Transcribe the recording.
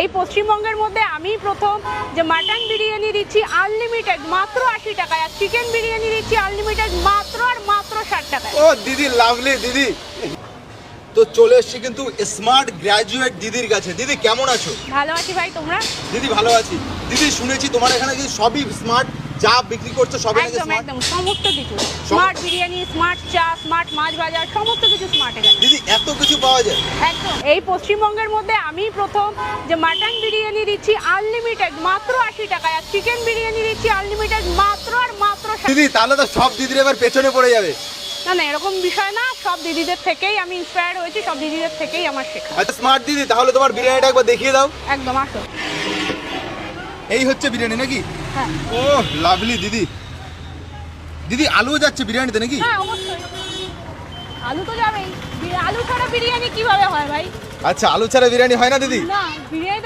এই পশ্চিমবঙ্গের মধ্যে আমি প্রথম যে মাটন বিরিয়ানি দিচ্ছি আনলিমিটেড মাত্র 80 টাকায়, আর চিকেন বিরিয়ানি দিচ্ছি আনলিমিটেড মাত্র 60 টাকায়। ও দিদি লাভলি দিদি। তো চলে এসেছি কিন্তু স্মার্ট গ্র্যাজুয়েট দিদির কাছে। দিদি কেমন আছো? ভালো আছি ভাই, তোমরা? দিদি ভালো আছি। দিদি শুনেছি তোমার এখানে কি সবই স্মার্ট, যা বিক্রি করছো সবই নাকি একদম স্মার্ট? একদম সমস্ত কিছু স্মার্ট বিরিয়ানি, স্মার্ট চা, স্মার্ট মাছ বাজার, সমস্ত কিছু স্মার্ট এখানে। দিদি এত কিছু পাওয়া যায়? একদম এই পশ্চিমবঙ্গের মধ্যে আমি প্রথম যে মাটন বিরিয়ানি দিচ্ছি আনলিমিটেড মাত্র 80 টাকায়, আর চিকেন বিরিয়ানি দিচ্ছি আনলিমিটেড মাত্র 60। দিদি তাহলে তো সব দিদির এবার পেছনে পড়ে যাবে। না না, এরকম বিষয় না, সব দিদিদের থেকেই আমি ইন্সপায়ার্ড হয়েছি, সব দিদিদের থেকেই আমার শেখা। আচ্ছা স্মার্ট দিদি, তাহলে তোমার বিরিয়ানিটা একবার দেখিয়ে দাও। একদম, আসো। এই হচ্ছে বিরিয়ানি নাকি? হ্যাঁ ও লাভলি দিদি। দিদি আলুও যাচ্ছে বিরিয়ানিতে নাকি? হ্যাঁ অবশ্যই, আলু তো যাবেই। আলু ছাড়া বিরিয়ানি কিভাবে হয় ভাই? আচ্ছা আলু ছাড়া বিরিয়ানি হয় না দিদি? না, বিরিয়ানি